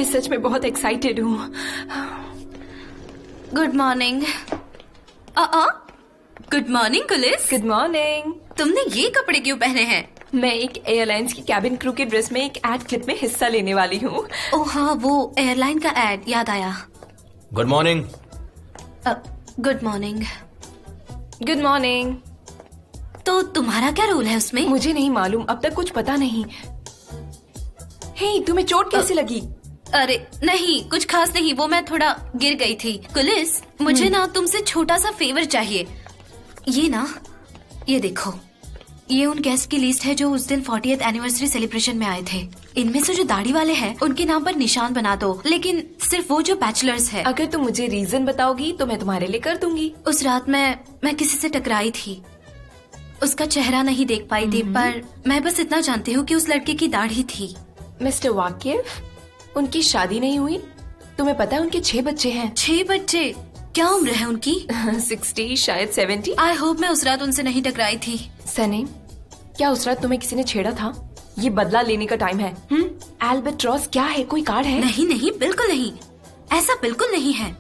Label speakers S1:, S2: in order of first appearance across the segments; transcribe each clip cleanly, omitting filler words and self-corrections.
S1: सच में बहुत एक्साइटेड हूँ।
S2: Good morning. गुड मॉर्निंग कुलिस।
S1: Good morning.
S2: तुमने ये कपड़े क्यों पहने हैं?
S1: मैं एक एयरलाइंस की कैबिन क्रू के ड्रेस में एक एड क्लिप में हिस्सा लेने वाली हूँ।
S2: ओह हाँ, वो एयरलाइन का एड याद आया।
S3: Good morning.
S2: Good morning.
S1: Good morning.
S2: तो तुम्हारा क्या रोल है उसमें?
S1: मुझे नहीं मालूम, अब तक कुछ पता नहीं। हे, तुम्हें चोट कैसे लगी?
S2: अरे नहीं, कुछ खास नहीं, वो मैं थोड़ा गिर गई थी। कुलिस, मुझे ना तुमसे छोटा सा फेवर चाहिए। ये देखो, ये उन गेस्ट की लिस्ट है जो उस दिन 40th एनिवर्सरी सेलिब्रेशन में आए थे। इनमें से जो दाढ़ी वाले हैं उनके नाम पर निशान बना दो, लेकिन सिर्फ वो जो बैचलर्स है।
S1: अगर तुम मुझे रीजन बताओगी तो मैं तुम्हारे लिए कर दूंगी।
S2: उस रात मैं किसी से टकराई थी। उसका चेहरा नहीं देख पाई थी, पर मैं बस इतना जानती हूँ कि उस लड़के की दाढ़ी थी।
S1: मिस्टर वाकिफ, उनकी शादी नहीं हुई? तुम्हें पता है उनके 6 बच्चे हैं।
S2: 6 बच्चे? क्या उम्र है उनकी?
S1: 60 शायद 70।
S2: आई होप मैं उस रात उनसे नहीं टकराई थी।
S1: सनीम, क्या उस रात तुम्हें किसी ने छेड़ा था? ये बदला लेने का टाइम है। एल्बेट्रॉस क्या है? कोई कार्ड है?
S2: नहीं, बिल्कुल नहीं, ऐसा बिल्कुल नहीं है।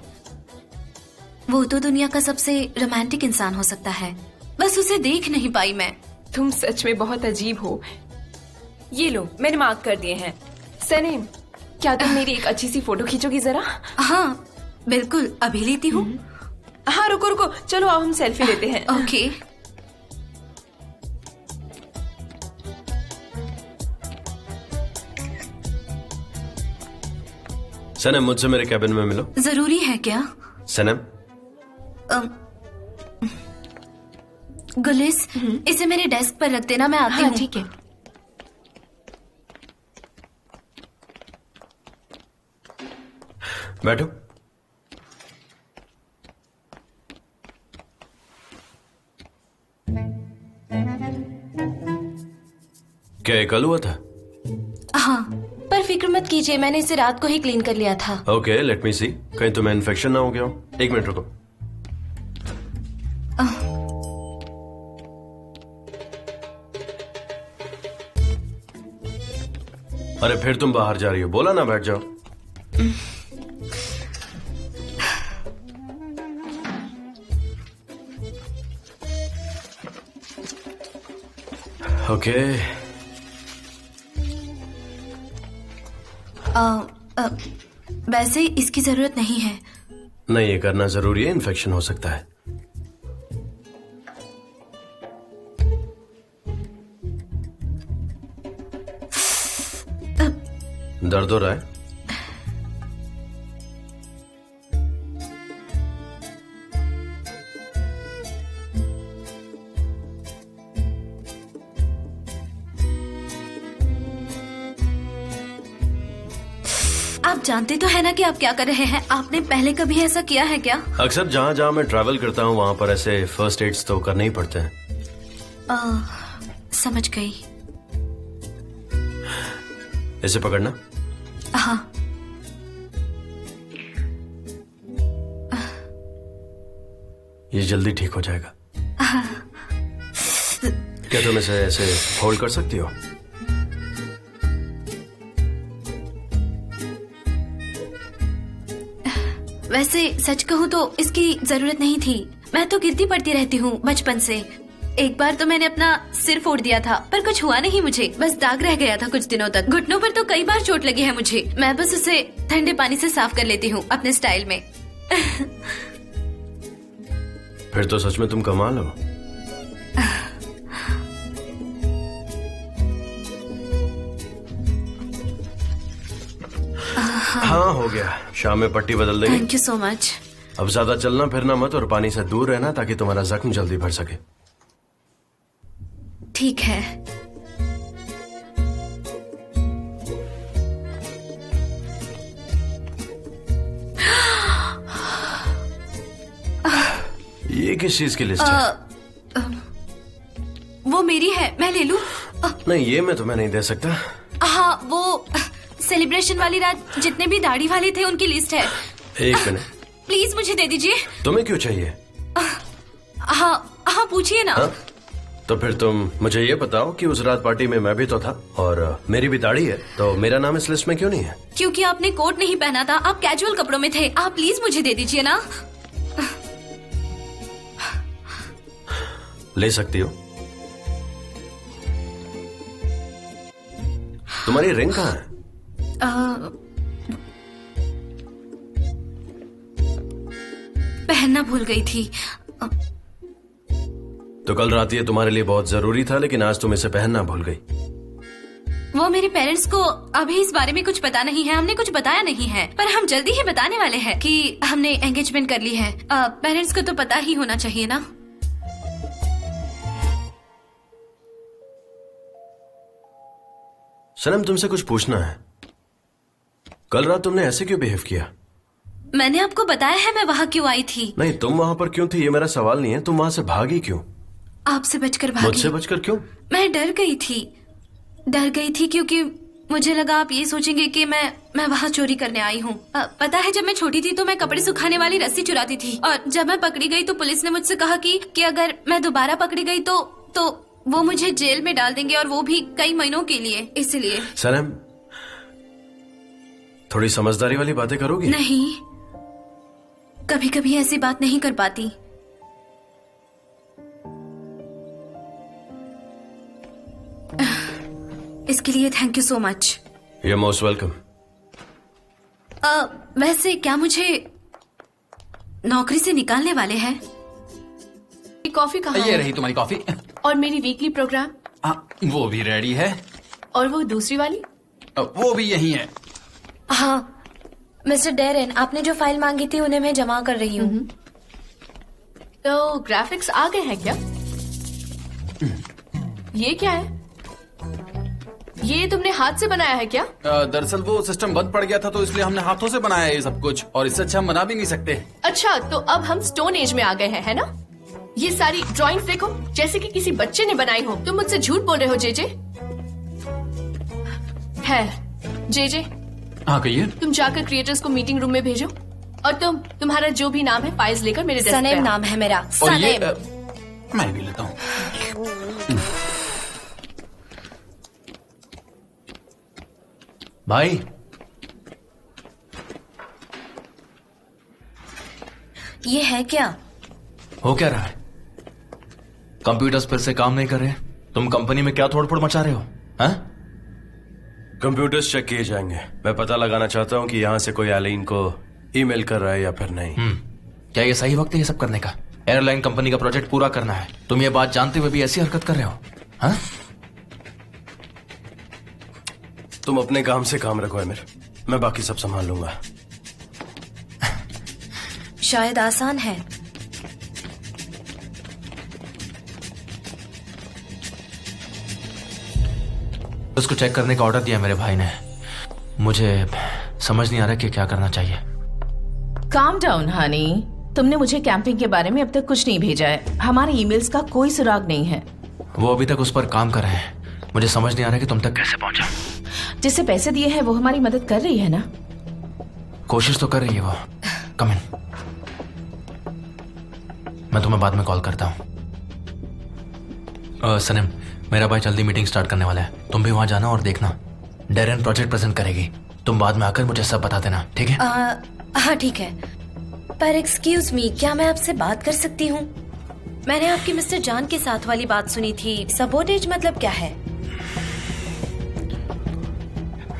S2: वो तो दुनिया का सबसे रोमांटिक इंसान हो सकता है, बस उसे देख नहीं पाई मैं।
S1: तुम सच में बहुत अजीब हो। ये लो, मैंने मार्क कर दिए हैं। सनीम, क्या तुम मेरी एक अच्छी सी फोटो खींचोगी जरा?
S2: हाँ बिल्कुल, अभी लेती हूँ।
S1: हाँ रुको, चलो आओ हम सेल्फी लेते हैं।
S2: ओके।
S3: सनम, मुझसे मेरे कैबिन में मिलो।
S2: जरूरी है क्या?
S3: सनम।
S2: गुलिस, इसे मेरे डेस्क पर रख देना, मैं आती हूँ।
S1: ठीक है।
S3: बैठो। क्या ये कल हुआ था?
S2: हाँ, पर फिक्र मत कीजिए, मैंने इसे रात को ही क्लीन कर लिया था।
S3: ओके, लेट मी सी। कहीं तुम्हें इन्फेक्शन ना हो गया हो? 1 मिनट रुको। अरे फिर तुम बाहर जा रही हो? बोला ना बैठ जाओ। ओके।
S2: वैसे इसकी जरूरत नहीं है।
S3: नहीं, ये करना जरूरी है, इन्फेक्शन हो सकता है। दर्द हो रहा है?
S2: आप जानते तो है ना कि आप क्या कर रहे हैं? आपने पहले कभी ऐसा किया है क्या?
S3: अक्सर जहाँ जहाँ मैं ट्रैवल करता हूँ वहाँ पर ऐसे फर्स्ट एड्स तो करने ही पड़ते हैं।
S2: समझ गई।
S3: इसे पकड़ना।
S2: हाँ।
S3: ये जल्दी ठीक हो जाएगा। क्या तुम इसे ऐसे होल्ड कर सकती हो?
S2: वैसे सच कहूँ तो इसकी जरूरत नहीं थी। मैं तो गिरती पड़ती रहती हूँ बचपन से। एक बार तो मैंने अपना सिर फोड़ दिया था, पर कुछ हुआ नहीं मुझे, बस दाग रह गया था कुछ दिनों तक। घुटनों पर तो कई बार चोट लगी है मुझे। मैं बस उसे ठंडे पानी से साफ कर लेती हूँ अपने स्टाइल में।
S3: फिर तो सच में तुम कमाल हो। हाँ, हो गया। शाम में पट्टी बदल देंगे।
S2: Thank you so much.
S3: अब ज्यादा चलना फिरना मत और पानी से दूर रहना ताकि तुम्हारा जख्म जल्दी भर सके।
S2: ठीक है।
S3: ये किस चीज की लिस्ट है?
S2: वो मेरी है, मैं ले लूं?
S3: नहीं, ये मैं तुम्हें नहीं दे सकता।
S2: हाँ, वो सेलिब्रेशन वाली रात जितने भी दाढ़ी वाले थे उनकी लिस्ट है।
S3: 1 मिनट,
S2: प्लीज मुझे दे दीजिए।
S3: तुम्हें क्यों चाहिए?
S2: हाँ हाँ, पूछिए ना।
S3: हाँ? तो फिर तुम मुझे ये बताओ कि उस रात पार्टी में मैं भी तो था और मेरी भी दाढ़ी है, तो मेरा नाम इस लिस्ट में क्यों नहीं है?
S2: क्योंकि आपने कोट नहीं पहना था, आप कैजुअल कपड़ों में थे। आप प्लीज मुझे दे दीजिए ना।
S3: ले सकती हो। तुम्हारी रिंग कहाँ है?
S2: पहनना भूल गई थी।
S3: तो कल रात ये तुम्हारे लिए बहुत जरूरी था, लेकिन आज तुम इसे पहनना भूल गई।
S2: वो मेरे पेरेंट्स को अभी इस बारे में कुछ पता नहीं है, हमने कुछ बताया नहीं है, पर हम जल्दी ही बताने वाले हैं कि हमने एंगेजमेंट कर ली है। पेरेंट्स को तो पता ही होना चाहिए ना।
S3: सनम, तुमसे कुछ पूछना है। कल रात तुमने ऐसे क्यों बिहेव किया?
S2: मैंने आपको बताया है मैं वहाँ क्यों आई थी।
S3: नहीं, तुम वहाँ पर क्यों थी ये मेरा सवाल नहीं है, तुम वहाँ से भागी क्यों?
S2: आपसे बचकर भागी।
S3: मुझसे बचकर क्यों?
S2: मैं डर गई थी क्योंकि मुझे लगा आप ये सोचेंगे कि मैं वहाँ चोरी करने आई हूँ। पता है, जब मैं छोटी थी तो मैं कपड़े सुखाने वाली रस्सी चुराती थी, और जब मैं पकड़ी गई तो पुलिस ने मुझसे कहा कि अगर मैं दोबारा पकड़ी गई तो वो मुझे जेल में डाल देंगे, और वो भी कई महीनों के लिए। इसलिए
S3: सनम, थोड़ी समझदारी वाली बातें करोगी?
S2: नहीं, कभी कभी ऐसी बात नहीं कर पाती। इसके लिए thank you so much.
S3: You're most welcome।
S2: वैसे क्या मुझे नौकरी से निकालने वाले हैं?
S1: कॉफी कहाँ
S4: ये
S1: है?
S4: रही तुम्हारी कॉफी।
S1: और मेरी वीकली प्रोग्राम?
S4: वो भी रेडी है।
S1: और वो दूसरी वाली?
S4: वो भी यही है।
S5: हाँ मिस्टर डेरेन, आपने जो फाइल मांगी थी उन्हें मैं जमा कर रही हूँ।
S1: तो ग्राफिक्स आ गए हैं क्या? ये क्या है? ये तुमने हाथ से बनाया है क्या?
S4: दरअसल वो सिस्टम बंद पड़ गया था, तो इसलिए हमने हाथों से बनाया है ये सब कुछ, और इससे अच्छा हम बना भी नहीं सकते।
S1: अच्छा, तो अब हम स्टोन एज में आ गए हैं, है ना? ये सारी ड्राइंग्स देखो, जैसे कि किसी बच्चे ने बनाई हो। तुम मुझसे झूठ बोल रहे हो जेजे। है जेजे,
S4: हाँ कहिए।
S1: तुम जाकर क्रिएटर्स को मीटिंग रूम में भेजो, और तुम्हारा जो भी नाम है फाइल्स लेकर मेरे डेस्क पे
S5: सनेम
S1: आओ।
S5: नाम है मेरा।
S4: और ये
S5: सनेम।
S4: मैं भी लेता हूँ।
S6: भाई,
S5: ये है क्या?
S6: हो क्या रहा है? कंप्यूटर्स फिर से काम नहीं कर रहे? तुम कंपनी में क्या तोड़फोड़ मचा रहे हो? हैं?
S3: कंप्यूटर्स चेक किए जाएंगे। मैं पता लगाना चाहता हूँ कि यहाँ से कोई एलिन को ईमेल कर रहा है या फिर नहीं।
S6: क्या ये सही वक्त है ये सब करने का? एयरलाइन कंपनी का प्रोजेक्ट पूरा करना है, तुम ये बात जानते हुए भी ऐसी हरकत कर रहे हो? हैं?
S3: तुम अपने काम से काम रखो अमीर, मैं बाकी सब संभाल लूंगा।
S5: शायद आसान है।
S6: उसको चेक करने का ऑर्डर दिया मेरे भाई ने। मुझे समझ नहीं आ रहा कि क्या करना चाहिए।
S7: काम डाउन हनी, तुमने मुझे कैंपिंग के बारे में अब तक कुछ नहीं भेजा है। हमारे ईमेल्स का कोई सुराग नहीं है।
S6: वो अभी तक उस पर काम कर रहे हैं। मुझे समझ नहीं आ रहा कि तुम तक कैसे पहुंचा।
S7: जिससे पैसे दिए हैं वो हमारी मदद कर रही है ना?
S6: कोशिश तो कर रही है वो। कम इन, मैं तुम्हें बाद में कॉल करता हूँ। सनम, मेरा भाई जल्दी मीटिंग स्टार्ट करने वाला है, तुम भी वहां जाना और देखना। डेरेन प्रोजेक्ट प्रेजेंट करेगी, तुम बाद में आकर मुझे सब बता देना, ठीक है?
S5: हाँ ठीक है, पर एक्सक्यूज मी, क्या मैं आपसे बात कर सकती हूँ? मैंने आपकी मिस्टर जान के साथ वाली बात सुनी थी। सबोटेज मतलब क्या है?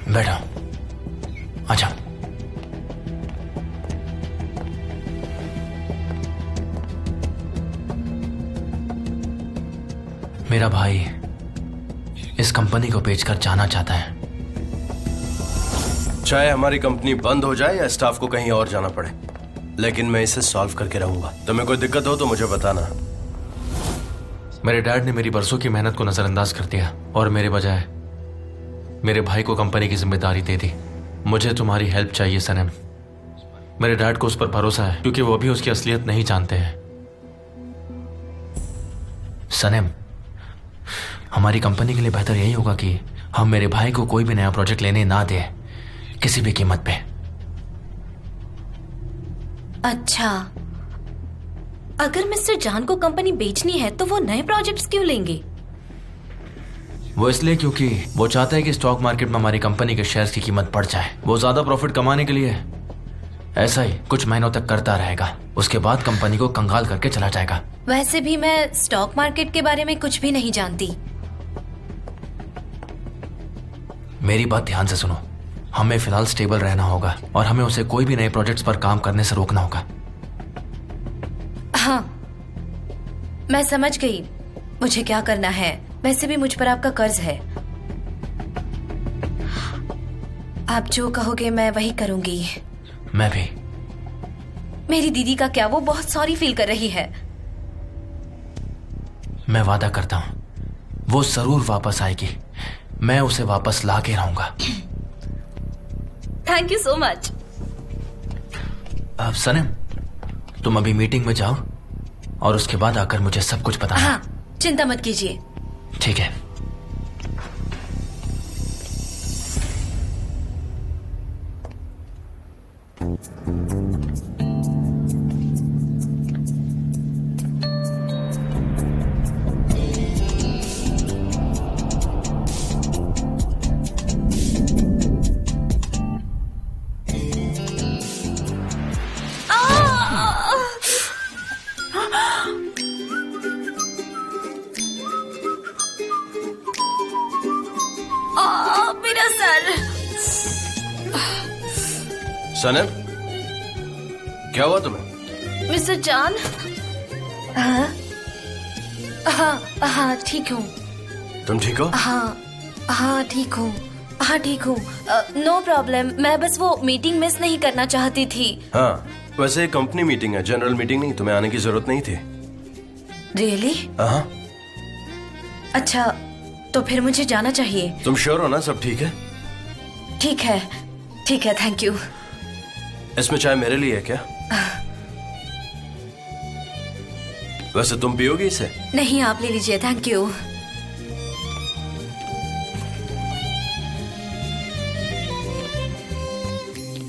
S6: बैठो, अच्छा। मेरा भाई इस कंपनी को बेचकर जाना चाहता है।
S3: चाहे हमारी कंपनी बंद हो जाए या स्टाफ को कहीं और जाना पड़े, लेकिन मैं इसे सॉल्व करके रहूंगा। तुम्हें कोई दिक्कत हो तो मुझे बताना।
S6: मेरे डैड ने मेरी बरसों की मेहनत को नजरअंदाज कर दिया और मेरे बजाय मेरे भाई को कंपनी की जिम्मेदारी दे दी। मुझे तुम्हारी हेल्प चाहिए सनम। मेरे डैड को उस पर भरोसा है क्योंकि वो भी उसकी असलियत नहीं जानते हैं। सनम, हमारी कंपनी के लिए बेहतर यही होगा कि हम मेरे भाई को कोई भी नया प्रोजेक्ट लेने ना दें, किसी भी कीमत पे।
S5: अच्छा, अगर मिस्टर जान को कंपनी बेचनी है तो वो नए प्रोजेक्ट्स क्यों लेंगे?
S6: वो इसलिए क्योंकि वो चाहता है कि स्टॉक मार्केट में हमारी कंपनी के शेयर्स की कीमत बढ़ जाए। वो ज्यादा प्रॉफिट कमाने के लिए ऐसा ही कुछ महीनों तक करता रहेगा, उसके बाद कंपनी को कंगाल करके चला जाएगा।
S5: वैसे भी मैं स्टॉक मार्केट के बारे में कुछ भी नहीं जानती।
S6: मेरी बात ध्यान से सुनो, हमें फिलहाल स्टेबल रहना होगा और हमें उसे कोई भी नए प्रोजेक्ट्स पर काम करने से रोकना होगा।
S5: हाँ, मैं समझ गई मुझे क्या करना है। वैसे भी मुझ पर आपका कर्ज है। आप जो कहोगे मैं वही करूंगी।
S6: मैं भी।
S5: मेरी दीदी का क्या, वो बहुत सॉरी फील कर रही है।
S6: मैं वादा करता हूं वो जरूर वापस आएगी। मैं उसे वापस ला के रहूंगा।
S5: Thank you so much.
S6: अब सनम, तुम अभी मीटिंग में जाओ और उसके बाद आकर मुझे सब कुछ बताना।
S5: हाँ, चिंता मत कीजिए।
S6: ठीक है।
S5: मेरा सर।
S3: सनम, क्या हुआ तुम्हें?
S5: मिस्टर जान। हाँ हाँ हाँ ठीक हूँ।
S3: तुम ठीक हो?
S5: हाँ हाँ ठीक हूँ। हाँ ठीक हूँ। No problem. मैं बस वो मीटिंग मिस नहीं करना चाहती थी।
S3: हाँ, वैसे कंपनी मीटिंग है, जनरल मीटिंग नहीं। तुम्हें आने की जरूरत नहीं थी।
S5: रियली?
S3: हाँ।
S5: अच्छा, तो फिर मुझे जाना चाहिए।
S3: तुम श्योर हो ना सब ठीक है?
S5: ठीक है, ठीक है, थैंक यू।
S3: इसमें चाय मेरे लिए है क्या? वैसे तुम पियोगी इसे?
S5: नहीं, आप ले लीजिए, थैंक यू।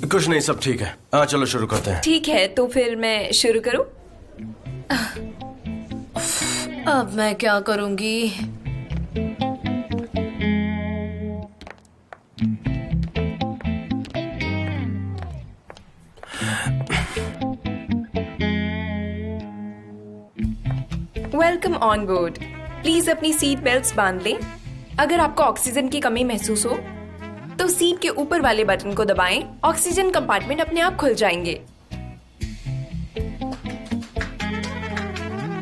S3: कुछ नहीं, सब ठीक है। हाँ चलो शुरू करते हैं।
S1: ठीक है, तो फिर मैं शुरू करूं?
S5: अब मैं क्या करूंगी?
S1: Welcome on board. प्लीज अपनी सीट बेल्ट्स बांध लें। अगर आपको ऑक्सीजन की कमी महसूस हो तो सीट के ऊपर वाले बटन को दबाएं। ऑक्सीजन कंपार्टमेंट अपने आप खुल जाएंगे।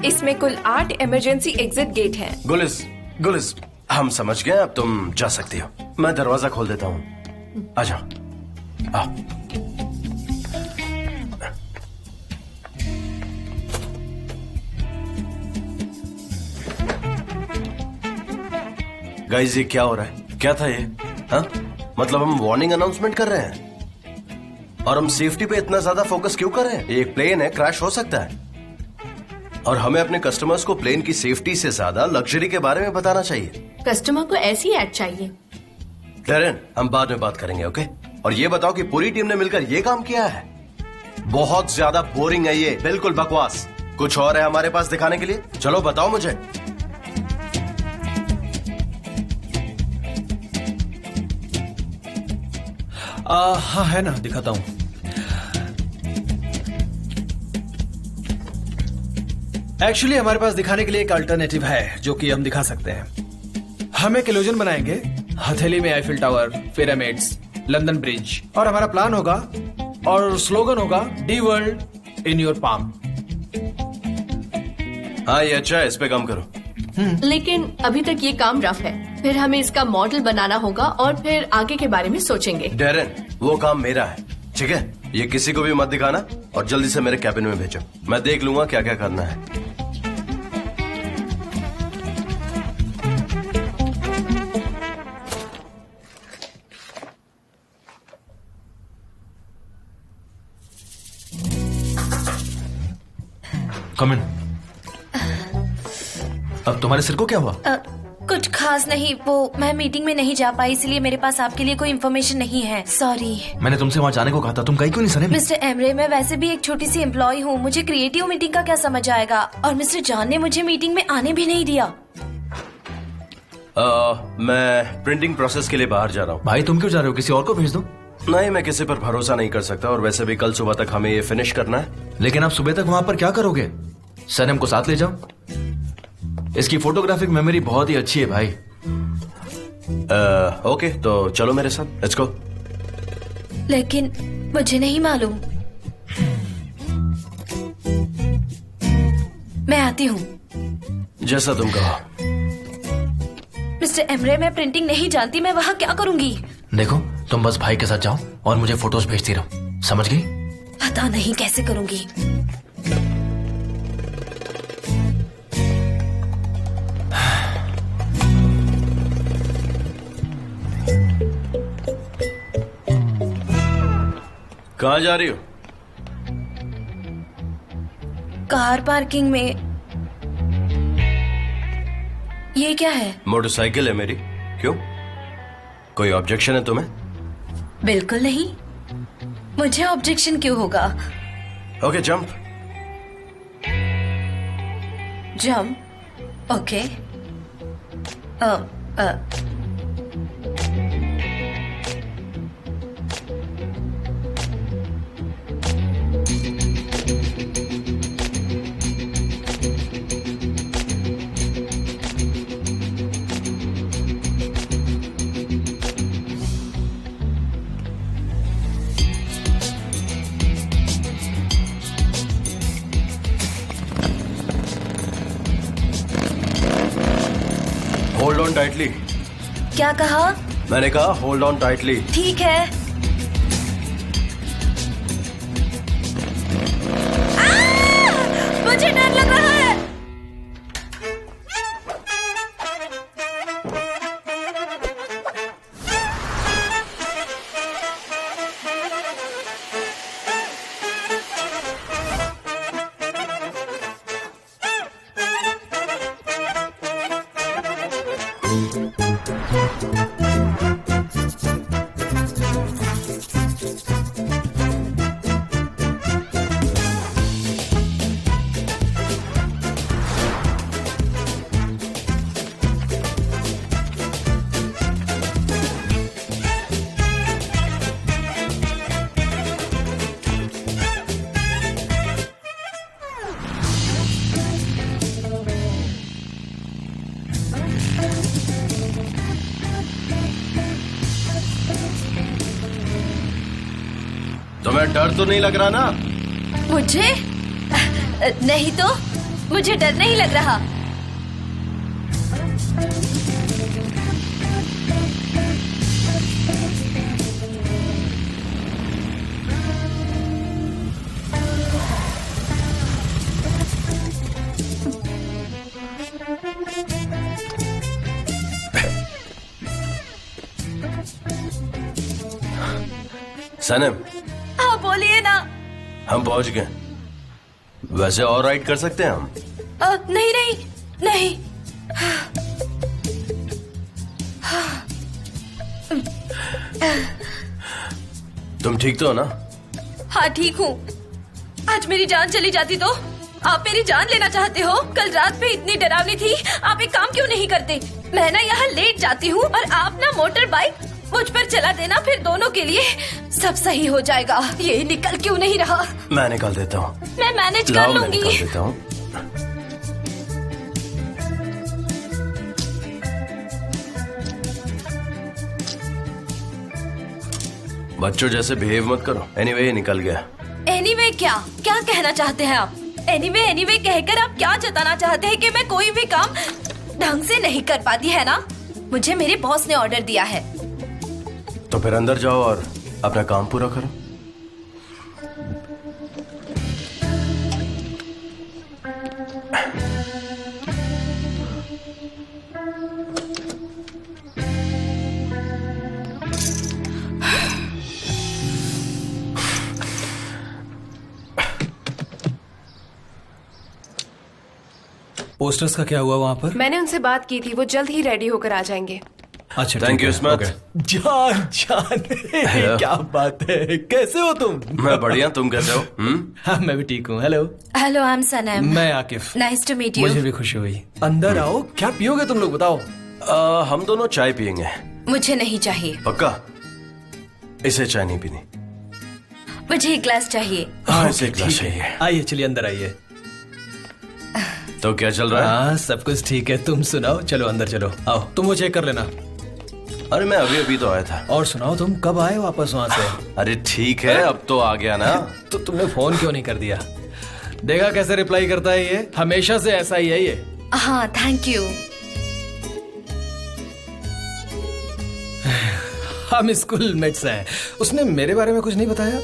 S1: इसमें कुल 8 इमरजेंसी एग्जिट गेट हैं।
S3: गुलिस, हम समझ गए। अब तुम जा सकती हो। मैं दरवाजा खोल देता हूँ। आ जाओ। आओ। गाइस, ये क्या हो रहा है? क्या था ये? हाँ? मतलब हम वार्निंग अनाउंसमेंट कर रहे हैं और हम सेफ्टी पे इतना ज्यादा फोकस क्यों कर रहे हैं? एक प्लेन है, क्रैश हो सकता है और हमें अपने कस्टमर्स को प्लेन की सेफ्टी से ज्यादा लग्जरी के बारे में बताना चाहिए।
S8: कस्टमर को ऐसी ऐड चाहिए।
S3: डेरेन, हम बाद में बात करेंगे, ओके? और ये बताओ कि पूरी टीम ने मिलकर ये काम किया है? बहुत ज्यादा बोरिंग है ये, बिल्कुल बकवास। कुछ और है हमारे पास दिखाने के लिए? चलो बताओ मुझे।
S9: हाँ है ना, दिखाता हूं। एक्चुअली हमारे पास दिखाने के लिए एक अल्टरनेटिव है जो कि हम दिखा सकते हैं। हम एक इल्यूजन बनाएंगे हथेली में Eiffel tower, pyramids, London bridge, और हमारा प्लान होगा और स्लोगन होगा D world in your palm.
S3: हाँ, ये अच्छा है, इस पे काम करो।
S8: लेकिन अभी तक ये काम रफ है। फिर हमें इसका मॉडल बनाना होगा और फिर आगे के बारे में सोचेंगे।
S3: डेरेन, वो काम मेरा है, ठीक है? ये किसी को भी मत दिखाना और जल्दी से मेरे कैबिन में भेजो। मैं देख लूंगा क्या क्या करना है।
S6: कम इन। अब तुम्हारे सिर को क्या हुआ?
S5: कुछ कुछ खास नहीं, वो मैं मीटिंग में नहीं जा पाई, इसलिए मेरे पास आपके लिए कोई इन्फॉर्मेशन नहीं है। सॉरी।
S6: मैंने तुमसे वहाँ जाने को कहा था, तुम गई क्यों नहीं सनम?
S5: मिस्टर एमरे, मैं वैसे भी एक छोटी सी एम्प्लॉय हूँ, मुझे क्रिएटिव मीटिंग का क्या समझ आएगा। और मिस्टर जॉन ने मुझे मीटिंग में आने भी नहीं दिया।
S3: मैं प्रिंटिंग प्रोसेस के लिए बाहर जा रहा हूँ।
S6: भाई तुम क्यों जा रहे हो? किसी और को भेज दो।
S3: नहीं, मैं किसी पर भरोसा नहीं कर सकता, और वैसे भी कल सुबह तक हमें ये फिनिश करना है।
S6: लेकिन आप सुबह तक वहां पर क्या करोगे? सनम को साथ ले जाओ, इसकी फोटोग्राफिक मेमोरी बहुत ही अच्छी है भाई।
S3: ओके, तो चलो मेरे साथ, लेट्स गो।
S5: लेकिन मुझे नहीं मालूम। मैं आती हूँ।
S3: जैसा तुम कहो।
S5: मिस्टर एमरे, मैं प्रिंटिंग नहीं जानती, मैं वहाँ क्या करूँगी?
S6: देखो, तुम बस भाई के साथ जाओ और मुझे फोटोज भेजती रहो, समझ गई?
S5: पता नहीं कैसे करूँगी।
S3: कहाँ जा रही हो?
S5: कार पार्किंग में। ये क्या है?
S3: मोटरसाइकिल है मेरी। क्यों, कोई ऑब्जेक्शन है तुम्हें?
S5: बिल्कुल नहीं, मुझे ऑब्जेक्शन क्यों होगा?
S3: Okay, jump.
S5: Jump? Okay.
S3: Hold on tightly.
S5: क्या कहा?
S3: मैंने कहा होल्ड ऑन टाइटली।
S5: ठीक है। मुझे डर लग रहा है।
S3: तुम्हें डर तो नहीं लग रहा ना?
S5: मुझे नहीं तो, मुझे डर नहीं लग रहा।
S3: सनम,
S5: हाँ बोलिए ना।
S3: हम पहुंच गए। वैसे और राइड कर सकते हैं हम?
S5: नहीं नहीं नहीं।
S3: तुम ठीक तो हो ना?
S5: हाँ ठीक हूँ। आज मेरी जान चली जाती तो? आप मेरी जान लेना चाहते हो? कल रात पे इतनी डरावनी थी, आप एक काम क्यों नहीं करते? मैं ना यहाँ लेट जाती हूँ और आप ना मोटर बाइक मुझ पर चला देना, फिर दोनों के लिए सब सही हो जाएगा। ये निकल क्यों नहीं रहा?
S3: मैं निकाल देता हूँ।
S5: मैं मैनेज कर
S3: लाओ, मैं
S5: लूंगी।
S3: निकाल देता हूँ। बच्चों जैसे बिहेव मत करो। एनीवे, ये निकल गया।
S5: एनीवे क्या क्या कहना चाहते हैं आप? एनीवे कहकर आप क्या जताना चाहते हैं कि मैं कोई भी काम ढंग से नहीं कर पाती, है ना? मुझे मेरे बॉस ने ऑर्डर दिया है।
S3: तो फिर अंदर जाओ और अपना काम पूरा करो।
S9: पोस्टर्स का क्या हुआ वहाँ पर?
S1: मैंने उनसे बात की थी, वो जल्द ही रेडी होकर आ जाएंगे।
S9: अच्छा
S3: Thank
S9: ठीक
S3: you,
S9: है,
S3: इस्मत।
S9: ओके। जान क्या बात है, कैसे हो तुम?
S3: मैं बढ़िया, तुम कैसे हो?
S9: हाँ मैं भी ठीक हूँ। Hello,
S2: hello, I am Sanam.
S9: मैं Akif.
S2: Nice to meet you.
S9: मुझे भी खुशी हुई। अंदर आओ, क्या पियोगे तुम लोग बताओ?
S3: हम दोनों चाय पियेंगे।
S2: मुझे नहीं चाहिए।
S3: पक्का? इसे चाय नहीं पीनी।
S2: मुझे एक ग्लास चाहिए।
S3: हाँ, इसे एक
S9: ठीक
S3: गिलास
S9: है।
S3: चाहिए।
S9: आइए, चलिए अंदर आइए।
S3: तो क्या चल रहा है?
S9: हाँ सब कुछ ठीक है, तुम सुनाओ। चलो अंदर चलो, आओ तुम वो चेक कर लेना।
S3: अरे मैं अभी तो आया था।
S9: और सुनाओ, तुम कब आए वापस वहाँ से?
S3: अरे ठीक है, अब तो आ गया ना।
S9: तो तुमने फोन क्यों नहीं कर दिया? देखा कैसे रिप्लाई करता है ये, हमेशा से ऐसा ही है ये।
S2: हाँ, थैंक यू।
S9: हम स्कूल मेट्स हैं। उसने मेरे बारे में कुछ नहीं बताया?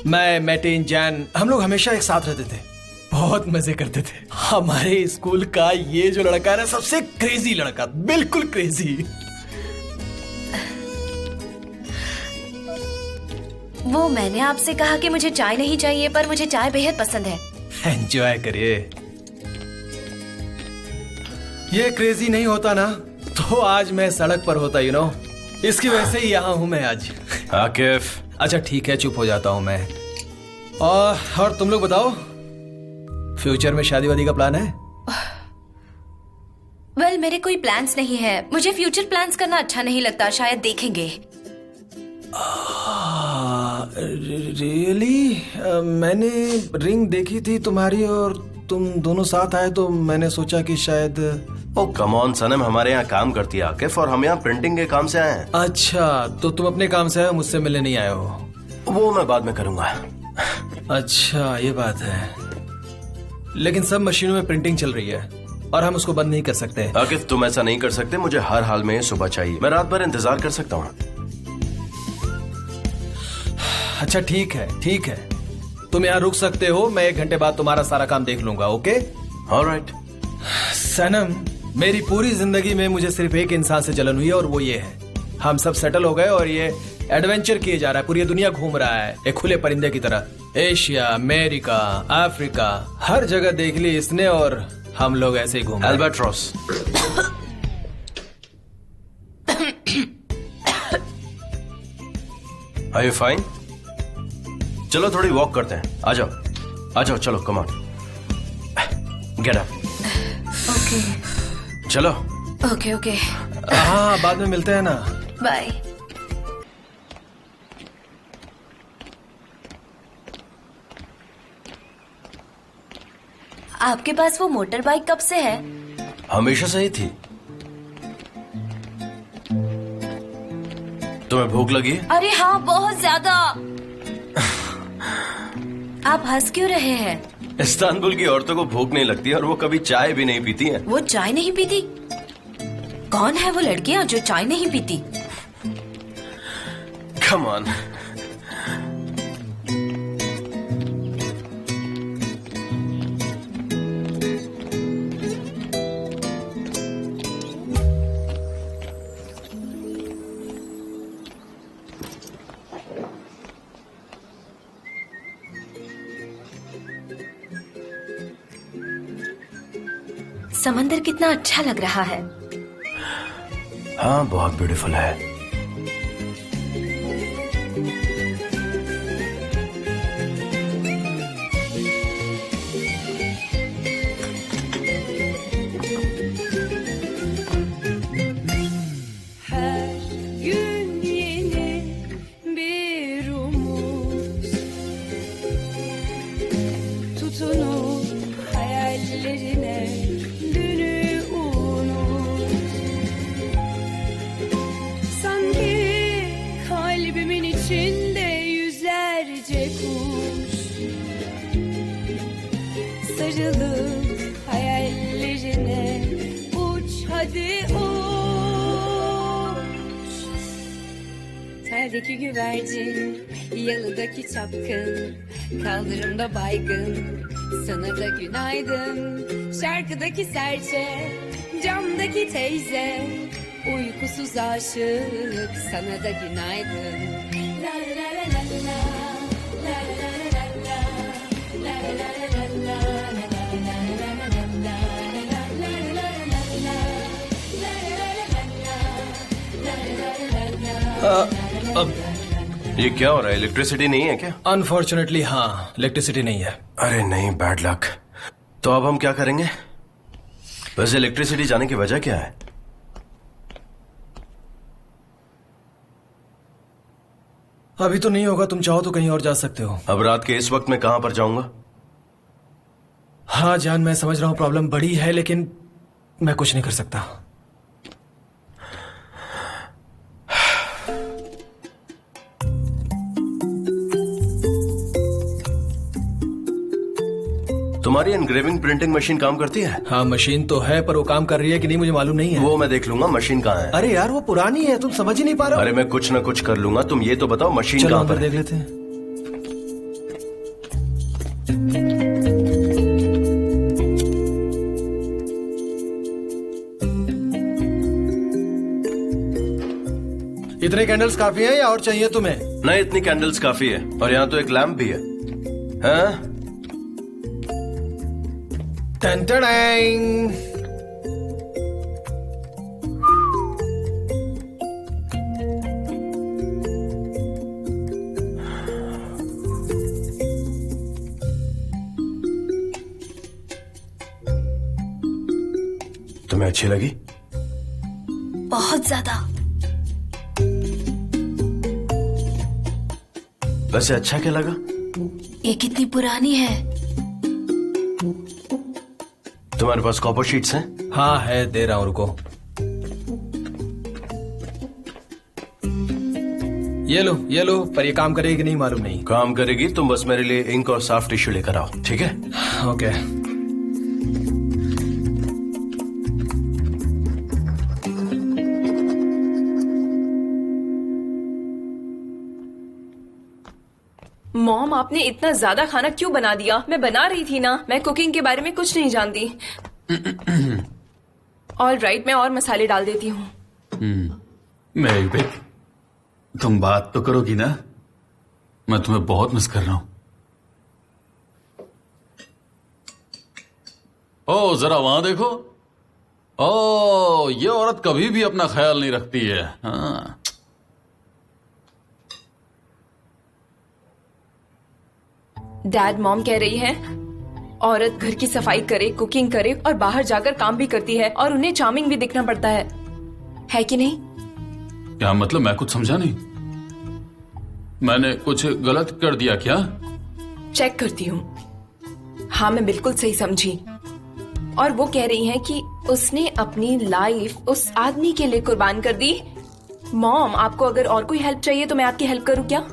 S9: मैं, मैटिन, जैन, हम लोग हमेशा एक साथ रहते थे, बहुत मजे करते थे। हमारे स्कूल का ये जो लड़का है ना, सबसे क्रेजी लड़का, बिल्कुल क्रेजी।
S2: वो मैंने आपसे कहा कि मुझे चाय नहीं चाहिए, पर मुझे चाय बेहद पसंद है।
S9: एंजॉय करिए। ये क्रेजी नहीं होता ना तो आज मैं सड़क पर होता, यू नो। इसकी वजह से ही यहाँ हूँ मैं आज।
S3: आकिफ,
S9: अच्छा ठीक है, चुप हो जाता हूँ मैं। और तुम लोग बताओ, फ्यूचर में शादी वादी का प्लान है?
S2: वेल, मेरे कोई प्लान्स नहीं है। मुझे फ्यूचर प्लान्स करना अच्छा नहीं लगता, शायद देखेंगे।
S9: रियली? मैंने रिंग देखी थी तुम्हारी और तुम दोनों साथ आए तो मैंने सोचा कि शायद।
S3: ओ कम ऑन सनम, हमारे यहाँ काम करती है आकिफ, और हम यहाँ प्रिंटिंग के काम से आए हैं।
S9: अच्छा, तो तुम अपने काम से आए हो, मुझसे मिलने नहीं आए हो?
S3: वो मैं बाद में करूंगा।
S9: अच्छा ये बात है, लेकिन सब मशीनों में प्रिंटिंग चल रही है और हम उसको बंद नहीं कर सकते।
S3: आकिफ तुम ऐसा नहीं कर सकते, मुझे हर हाल में सुबह चाहिए। मैं रात भर इंतजार कर सकता हूँ।
S9: अच्छा ठीक है, ठीक है, तुम यहाँ रुक सकते हो। मैं 1 घंटे बाद तुम्हारा सारा काम देख लूंगा, ओके?
S3: ऑलराइट।
S9: सनम, मेरी पूरी जिंदगी में मुझे सिर्फ एक इंसान से जलन हुई है और वो ये है। हम सब सेटल हो गए और ये एडवेंचर किए जा रहा है, पूरी दुनिया घूम रहा है एक खुले परिंदे की तरह। एशिया, अमेरिका, अफ्रीका, हर जगह देख ली इसने और हम लोग ऐसे ही घूम रहे हैं।
S3: अल्बाट्रॉस। Are you fine? चलो थोड़ी वॉक करते हैं, आ जाओ आ जाओ, चलो come on, get up.
S2: Okay
S3: चलो।
S2: ओके ओके,
S9: हाँ बाद में मिलते हैं ना।
S2: बाय। आपके पास वो मोटर बाइक कब से है?
S3: हमेशा से ही थी। तुम्हें भूख लगी है?
S2: अरे हाँ, बहुत ज्यादा। आप हंस क्यों रहे हैं?
S3: इस्तांबुल की औरतों को भूख नहीं लगती और वो कभी चाय भी नहीं पीती हैं।
S2: वो चाय नहीं पीती? कौन है वो लड़कियां जो चाय नहीं पीती?
S3: Come on.
S2: समंदर कितना अच्छा लग रहा है।
S3: हाँ बहुत ब्यूटीफुल है।
S10: Her gün yeni bir umut, tutunup hayallerine dünü unut. Sanki kalbimin içinde yüzlerce kuş, sarılıp hayallerine uç hadi uç. Terdeki güvercin, yalıdaki çapkın, kaldırımda baygın, sana da günaydın. Şarkıdaki serçe, camdaki teyze, uykusuz aşık, sana da günaydın. La la la la la, la la la la la, la la la la la, la la la la la.
S3: ये क्या हो रहा है? Electricity नहीं है क्या?
S9: Unfortunately हाँ, electricity नहीं है।
S3: अरे नहीं, बैड लक। तो अब हम क्या करेंगे? वैसे इलेक्ट्रिसिटी जाने की वजह क्या है?
S9: अभी तो नहीं होगा, तुम चाहो तो कहीं और जा सकते हो।
S3: अब रात के इस वक्त मैं कहां पर जाऊंगा?
S9: हाँ जान, मैं समझ रहा हूँ प्रॉब्लम बड़ी है, लेकिन मैं कुछ नहीं कर सकता।
S3: तुम्हारी एनग्रेविंग प्रिंटिंग मशीन काम करती है?
S9: हाँ मशीन तो है, पर वो काम कर रही है कि नहीं मुझे मालूम नहीं है।
S3: वो मैं देख लूंगा। मशीन कहाँ है?
S9: अरे यार वो पुरानी है, तुम समझ ही नहीं पा रहे हो।
S3: अरे मैं कुछ ना कुछ कर लूंगा, तुम ये तो बताओ मशीन
S9: चलो
S3: कहाँ
S9: अंदर
S3: पर
S9: देख
S3: है?
S9: लेते हैं। इतने कैंडल्स काफी हैं या और चाहिए तुम्हें?
S3: नहीं, इतनी कैंडल्स काफी है, और यहाँ तो एक लैंप भी है। हाँ?
S9: टन-टन-टन।
S3: तुम्हें अच्छी लगी?
S2: बहुत ज्यादा।
S3: वैसे अच्छा क्या लगा?
S2: ये कितनी पुरानी है।
S3: तुम्हारे पास कॉपर शीट्स हैं?
S9: हाँ है, दे रहा हूं, रुको। ये लो, पर ये काम करेगी कि नहीं मालूम नहीं।
S3: काम करेगी। तुम बस मेरे लिए इंक और साफ टिश्यू लेकर आओ, ठीक है?
S9: ओके।
S1: मॉम, आपने इतना ज्यादा खाना क्यों बना दिया? मैं बना रही थी ना, मैं कुकिंग के बारे में कुछ नहीं जानती। ऑल राइट, मैं और मसाले डाल देती हूँ।
S4: मेरी बेटी, तुम बात तो करोगी ना? मैं तुम्हें बहुत मिस कर रहा हूं। ओ जरा वहां देखो। ओ, ये औरत कभी भी अपना ख्याल नहीं रखती है। हाँ।
S1: डैड, मॉम कह रही है औरत घर की सफाई करे, कुकिंग करे और बाहर जाकर काम भी करती है, और उन्हें चार्मिंग भी दिखना पड़ता है कि नहीं?
S4: क्या मतलब? मैं कुछ समझा नहीं। मैंने कुछ गलत कर दिया क्या?
S1: चेक करती हूँ। हाँ, मैं बिल्कुल सही समझी। और वो कह रही हैं कि उसने अपनी लाइफ उस आदमी के लिए कुर्बान कर दी। मॉम, आपको अगर और कोई हेल्प चाहिए तो मैं आपकी हेल्प करूँ क्या?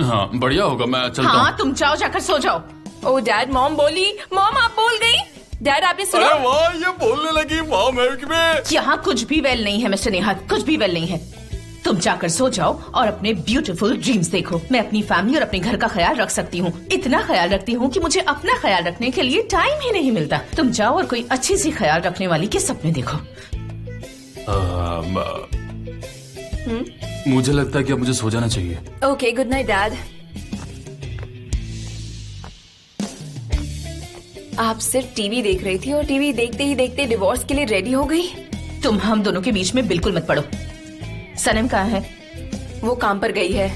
S4: हाँ, बढ़िया होगा, मैं चलता हूँ।
S7: हाँ तुम जाओ, जाकर सो जाओ।
S1: ओ डैड, मॉम बोली। मॉम, आप बोल गई। डैड, आपने सुना?
S4: अरे वाह, ये बोलने लगी। वाह महक में।
S7: यहाँ कुछ भी वेल नहीं है मिस्टर निहात, कुछ भी वेल नहीं है। तुम जाकर सो जाओ और अपने ब्यूटीफुल ड्रीम्स देखो। मैं अपनी फैमिली और अपने घर का ख्याल रख सकती हूँ। इतना ख्याल रखती हूँ कि मुझे अपना ख्याल रखने के लिए टाइम ही नहीं मिलता। तुम जाओ और कोई अच्छी सी ख्याल रखने वाली के सपने देखो।
S4: मुझे लगता है कि अब मुझे सो जाना चाहिए।
S1: Okay, good night dad. आप सिर्फ टीवी देख रही थी और टीवी देखते ही देखते डिवोर्स के लिए रेडी हो गई।
S7: तुम हम दोनों के बीच में बिल्कुल मत पड़ो। सनम कहाँ है?
S1: वो काम पर गई है।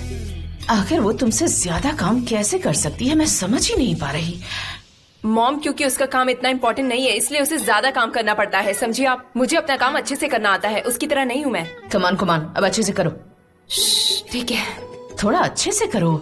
S7: आखिर वो तुमसे ज्यादा काम कैसे कर सकती है, मैं समझ ही नहीं पा रही।
S1: मॉम, क्योंकि उसका काम इतना इम्पोर्टेंट नहीं है इसलिए उसे ज्यादा काम करना पड़ता है, समझिए आप। मुझे अपना काम अच्छे से करना आता है, उसकी तरह नहीं हूँ मैं।
S7: कमान, अब अच्छे से करो।
S1: ठीक है,
S7: थोड़ा अच्छे से करो।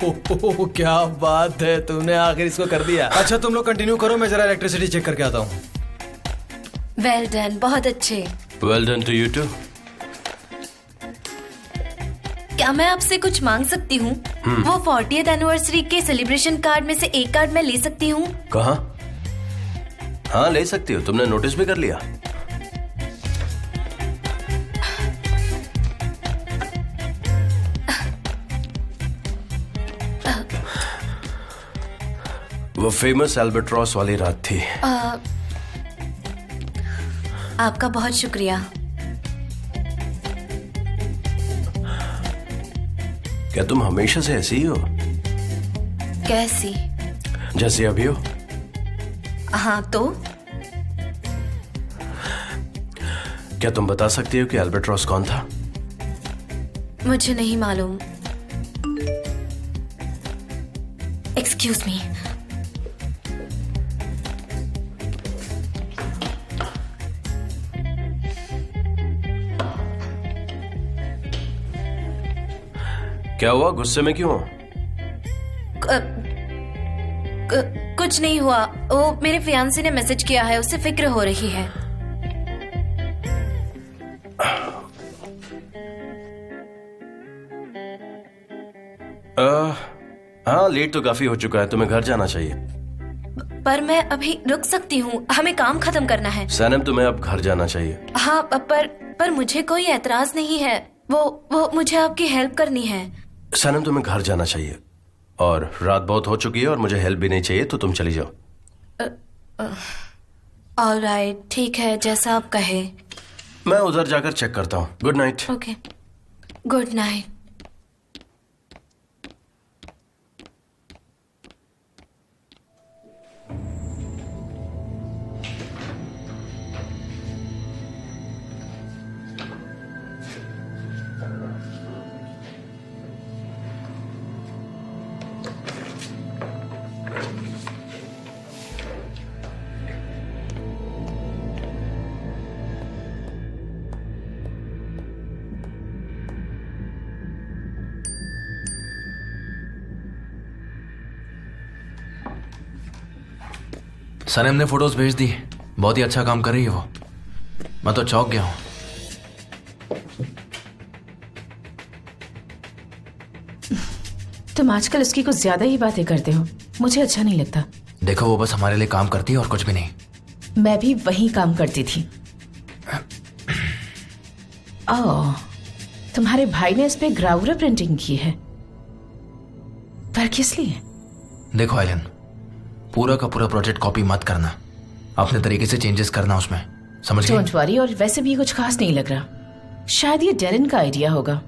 S9: ओह, क्या बात है, तुमने आखिर इसको कर दिया। अच्छा तुम लोग कंटिन्यू करो, मैं जरा इलेक्ट्रिसिटी चेक करके आता हूँ।
S2: वेल डन, बहुत अच्छे।
S3: Well done to you too.
S2: क्या मैं आपसे कुछ मांग सकती हूँ? वो 40th एनिवर्सरी के सेलिब्रेशन कार्ड में से एक कार्ड मैं ले सकती हूँ?
S3: कहाँ? हाँ ले सकती हो, तुमने नोटिस भी कर लिया। वो फेमस एल्बेट्रॉस वाली रात थी।
S2: आपका बहुत शुक्रिया।
S3: क्या तुम हमेशा से ऐसी ही हो?
S2: कैसी?
S3: जैसे अभी हो।
S2: हाँ तो?
S3: क्या तुम बता सकती हो कि एल्बेट्रॉस कौन था?
S2: मुझे नहीं मालूम। Excuse me.
S3: क्या हुआ, गुस्से में क्यों हो?
S2: कुछ नहीं हुआ। वो मेरे फियांसे ने मैसेज किया है, उससे फिक्र हो रही है।
S3: हाँ लेट तो काफी हो चुका है, तुम्हें घर जाना चाहिए।
S2: पर मैं अभी रुक सकती हूँ, हमें काम खत्म करना है।
S3: सनम तुम्हें अब घर जाना चाहिए।
S2: हाँ पर मुझे कोई एतराज नहीं है। वो मुझे आपकी हेल्प करनी है।
S3: सनम तुम्हें घर जाना चाहिए, और रात बहुत हो चुकी है और मुझे हेल्प भी नहीं चाहिए, तो तुम चली जाओ।
S2: ऑलराइट, ठीक है, जैसा आप कहे।
S3: मैं उधर जाकर चेक करता हूँ। Good night.
S2: Okay, good night.
S6: Sanam ने फोटोज भेज दी, बहुत ही अच्छा काम कर रही है वो। मैं तो चौंक गया हूं।
S7: तुम आजकल उसकी कुछ ज्यादा ही बातें करते हो, मुझे अच्छा नहीं लगता।
S6: देखो वो बस हमारे लिए काम करती है और कुछ भी नहीं।
S7: मैं भी वही काम करती थी। ओह, तुम्हारे भाई ने इस पे ग्राउरा प्रिंटिंग की है, पर किस लिए?
S6: देखो आइलन, पूरा का पूरा प्रोजेक्ट कॉपी मत करना, अपने तरीके से चेंजेस करना उसमें, समझ गए?
S7: Don't worry. और वैसे भी ये कुछ खास नहीं लग रहा, शायद ये डेरिन का आइडिया होगा।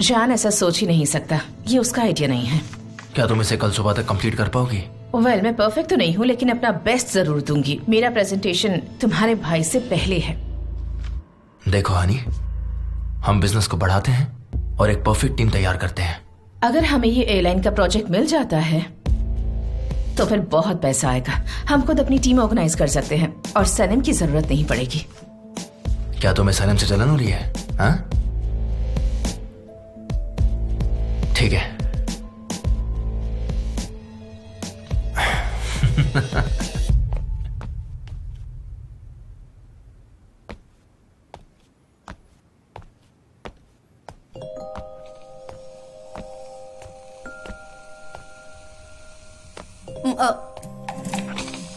S7: जान ऐसा सोच ही नहीं सकता, ये उसका आइडिया नहीं है।
S6: क्या तुम इसे कल सुबह तक कंप्लीट कर पाओगी?
S7: वेल, मैं परफेक्ट तो नहीं हूँ, लेकिन अपना बेस्ट जरूर दूंगी। मेरा प्रेजेंटेशन तुम्हारे भाई से पहले है।
S6: देखो हनी, हम बिजनेस को बढ़ाते हैं और एक परफेक्ट टीम तैयार करते हैं।
S7: अगर हमें ये एयरलाइन का प्रोजेक्ट मिल जाता है तो फिर बहुत पैसा आएगा। हम खुद अपनी टीम ऑर्गेनाइज कर सकते हैं और सनम की जरूरत नहीं पड़ेगी।
S6: क्या तुम्हें सनम से जलन हो रही है? हाँ? ठीक है।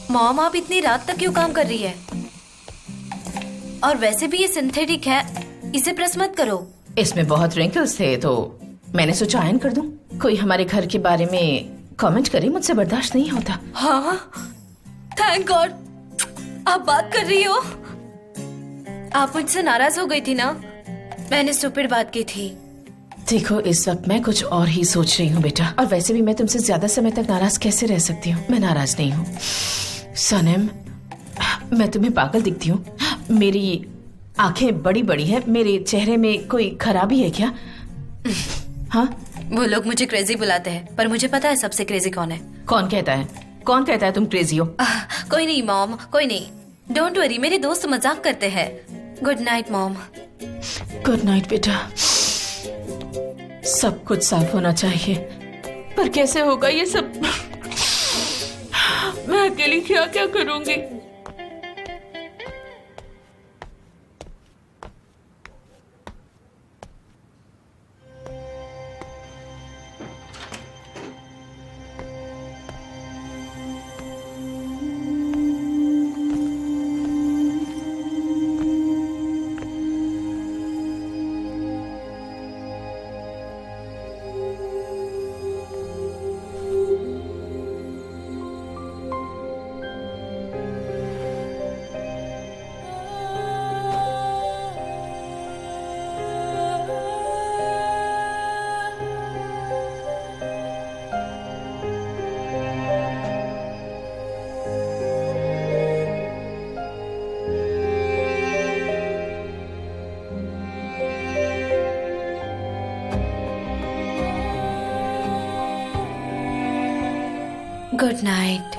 S2: मॉम, आप इतनी रात तक क्यों काम कर रही है? और वैसे भी ये सिंथेटिक है, इसे प्रेस मत करो।
S7: इसमें बहुत रिंकल्स थे तो मैंने सोचा आयन कर दूं। कोई हमारे घर के बारे में कमेंट करे, मुझसे बर्दाश्त नहीं होता।
S2: हाँ, थैंक गॉड आप बात कर रही हो। आप मुझसे नाराज हो गई थी ना? मैंने स्टूपिड बात की थी।
S7: देखो, इस वक्त मैं कुछ और ही सोच रही हूँ बेटा, और वैसे भी मैं तुमसे ज्यादा समय तक नाराज कैसे रह सकती हूँ? मैं नाराज नहीं हूँ। सनम, मैं तुम्हें पागल दिखती हूँ? मेरी आंखें बड़ी बड़ी हैं, मेरे चेहरे में कोई खराबी है क्या? हाँ,
S2: वो लोग मुझे क्रेजी बुलाते हैं, पर मुझे पता है सबसे क्रेजी कौन है।
S7: कौन कहता है? कौन कहता है तुम क्रेजी हो?
S2: कोई नहीं मॉम, कोई नहीं, डोंट वरी, मेरे दोस्त मजाक करते हैं। Good night mom.
S7: Good night बेटा। सब कुछ साफ होना चाहिए, पर कैसे होगा ये सब? मैं अकेली क्या क्या करूंगी?
S2: Good night.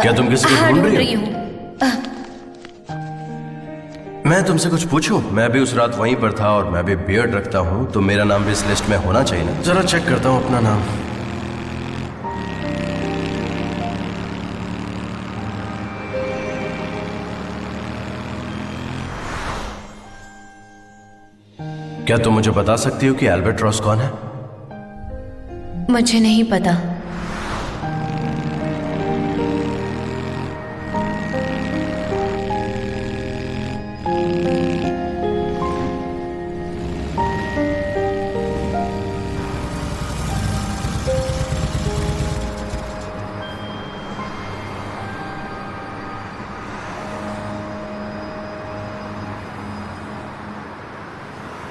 S3: क्या तुम किसी को ढूंढ रही हो? मैं तुमसे कुछ पूछूं? मैं भी उस रात वहीं पर था और मैं भी बियर्ड रखता हूं, तो मेरा नाम भी इस लिस्ट में होना चाहिए ना? जरा चेक करता हूं अपना नाम। क्या तुम मुझे बता सकती हो कि एल्बर्ट्रॉस कौन है?
S2: मुझे नहीं पता।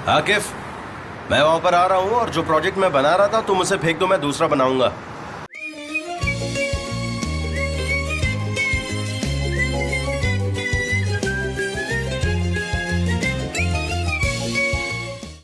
S3: आकिफ, मैं वहां पर आ रहा हूं और जो प्रोजेक्ट मैं बना रहा था तुम उसे फेंक दो, मैं दूसरा बनाऊंगा।